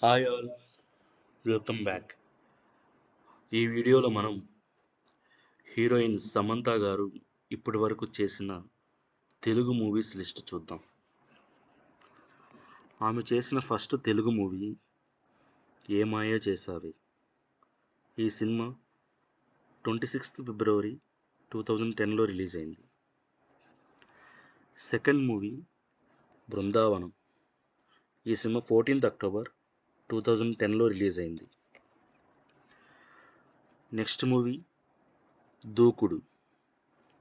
Hi all, welcome back. ఈ వీడియోలో మనం హీరోయిన్ సమంత గారు ఇప్పటి వరకు చేసిన తెలుగు మూవీస్ లిస్ట్ చూద్దాం. ఆమె చేసిన ఫస్ట్ తెలుగు మూవీ ఏ మాయ చేసావే. ఈ సినిమా 26th ఫిబ్రవరి 2010లో రిలీజ్ అయింది. Second movie Brindavanam. ఈ సినిమా 14th అక్టోబర్ 2010లో రిలీజ్ అయింది. నెక్స్ట్ మూవీ దూకుడు.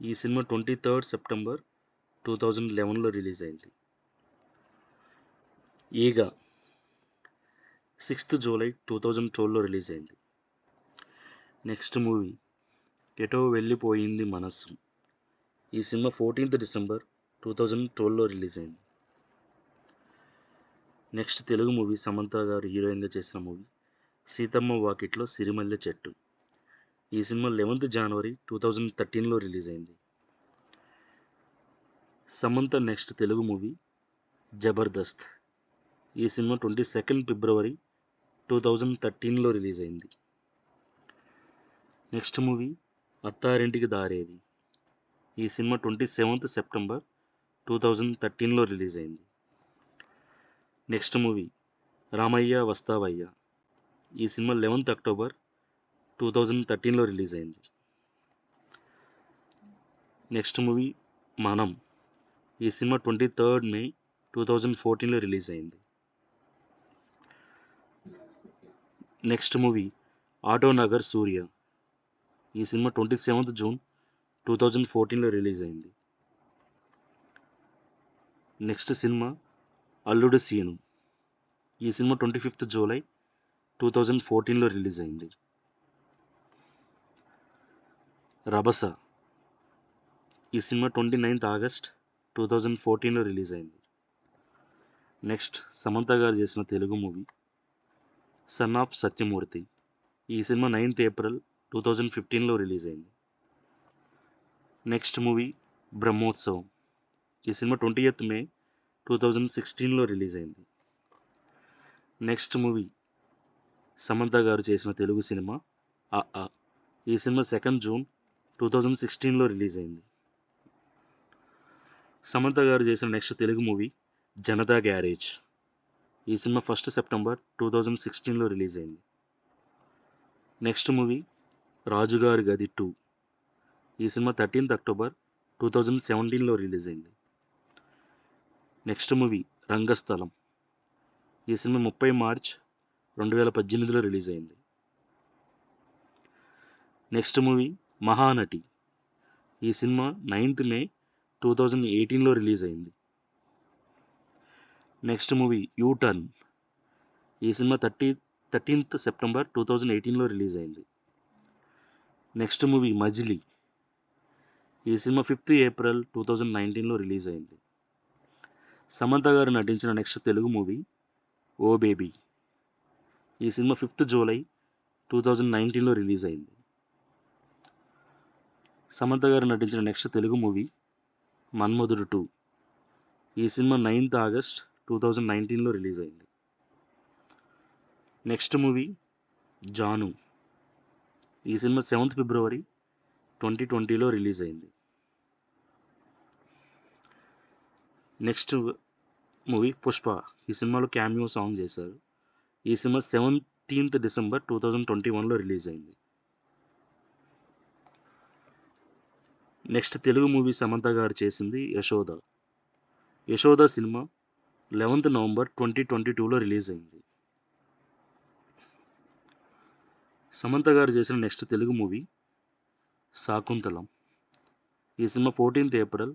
ఈ సినిమా 23rd సెప్టెంబర్ 2011లో రిలీజ్ అయింది. ఈగ 6th జూలై 2012లో రిలీజ్ అయింది. నెక్స్ట్ మూవీ ఎటో వెళ్ళిపోయింది మనస్సు. ఈ సినిమా 14th డిసెంబర్ 2012లో రిలీజ్ అయింది. నెక్స్ట్ తెలుగు మూవీ సమంత గారు హీరోయిన్గా చేసిన మూవీ సీతమ్మ వాకిట్లో సిరిమల్లె చెట్టు. ఈ సినిమా 11th జనవరి 2013లో రిలీజ్ అయింది. Samantha next Telugu movie Jabardasth. ఈ సినిమా 22nd ఫిబ్రవరి 2013లో రిలీజ్ అయింది. Next movie Attarintiki Daredi. ఈ సినిమా 27th సెప్టెంబర్ 2013లో రిలీజ్ అయింది. Next movie Ramayya Vastavayya. ఈ సినిమా 11th అక్టోబర్ 2013లో రిలీజ్ అయింది. Next movie Manam. ఈ సినిమా 23rd మే 2014లో రిలీజ్ అయింది. Next movie Auto Nagar Surya. ఈ సినిమా 27th జూన్ 2014లో రిలీజ్ అయింది. Next cinema Alludu Seenu. ఈ సినిమా 25th జూలై 2014లో రిలీజ్ అయింది. రభస. ఈ సినిమా 29th ఆగస్ట్ 2014లో రిలీజ్ అయింది. నెక్స్ట్ సమంత గారు చేసిన Telugu movie son of Satyamurthy. ఈ సినిమా 9th ఏప్రిల్ 2015లో రిలీజ్ అయింది. Next movie Brahmotsavam. ఈ సినిమా 20th మే 2016లో రిలీజ్ అయింది. నెక్స్ట్ మూవీ సమంత గారు చేసిన తెలుగు సినిమా ఆ. ఈ సినిమా 2nd జూన్ 2016లో రిలీజ్ అయింది. సమంత గారు చేసిన next Telugu movie Janata garage. ఈ సినిమా 1st సెప్టెంబర్ 2016లో రిలీజ్ అయింది. నెక్స్ట్ మూవీ రాజుగారి గది 2. ఈ సినిమా 13th అక్టోబర్ 2017లో రిలీజ్ అయింది. నెక్స్ట్ మూవీ రంగస్థలం. ఈ సినిమా 30 మార్చ్ 2018లో రిలీజ్ అయింది. Next movie Mahanati. ఈ సినిమా 9th మే 2018లో రిలీజ్ అయింది. Next movie U turn. ఈ సినిమా 13th సెప్టెంబర్ 2018లో రిలీజ్ అయింది. నెక్స్ట్ మూవీ మజిలీ. ఈ సినిమా 5th ఏప్రిల్ 2019లో రిలీజ్ అయింది. సమంత గారు నటించిన నెక్స్ట్ తెలుగు మూవీ ఓ బేబీ. ఈ సినిమా 5th జూలై 2019లో రిలీజ్ అయింది. సమంత గారు నటించిన నెక్స్ట్ తెలుగు మూవీ మన్మధుడు 2. ఈ సినిమా 9th ఆగస్ట్ 2019లో రిలీజ్ అయింది. Next movie Jaanu. ఈ సినిమా 7th ఫిబ్రవరి 2020లో రిలీజ్ అయింది. Next movie Pushpa. ఈ సినిమాలో క్యామియో సాంగ్ చేశారు. ఈ సినిమా 17th డిసెంబర్ 2021లో రిలీజ్ అయింది. నెక్స్ట్ తెలుగు మూవీ సమంత గారు చేసింది Yashoda. Yashoda cinema 11th November 2022లో రిలీజ్ అయింది. సమంత గారు చేసిన నెక్స్ట్ తెలుగు మూవీ శాకుంతలం. ఈ సినిమా 14th ఏప్రిల్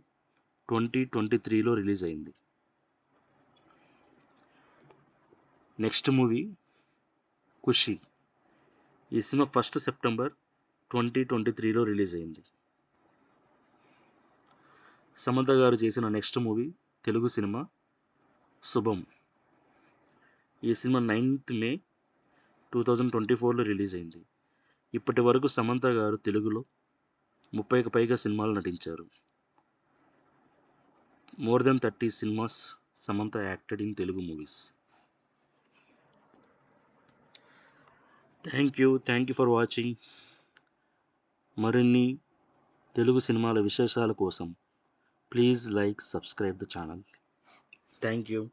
2023లో రిలీజ్ అయింది. Next movie Kushi. ఈ సినిమా 1st సెప్టెంబర్ 2023లో రిలీజ్ అయింది. సమంత గారు చేసిన నెక్స్ట్ మూవీ తెలుగు సినిమా శుభం. ఈ సినిమా 9th మే 2024లో రిలీజ్ అయింది. ఇప్పటి వరకు సమంత గారు తెలుగులో 30కి పైగా సినిమాలు నటించారు. More than 30 cinemas Samantha acted in Telugu movies. Thank you for watching. మరిన్ని తెలుగు సినిమాల విశేషాల కోసం please like subscribe the channel. Thank you.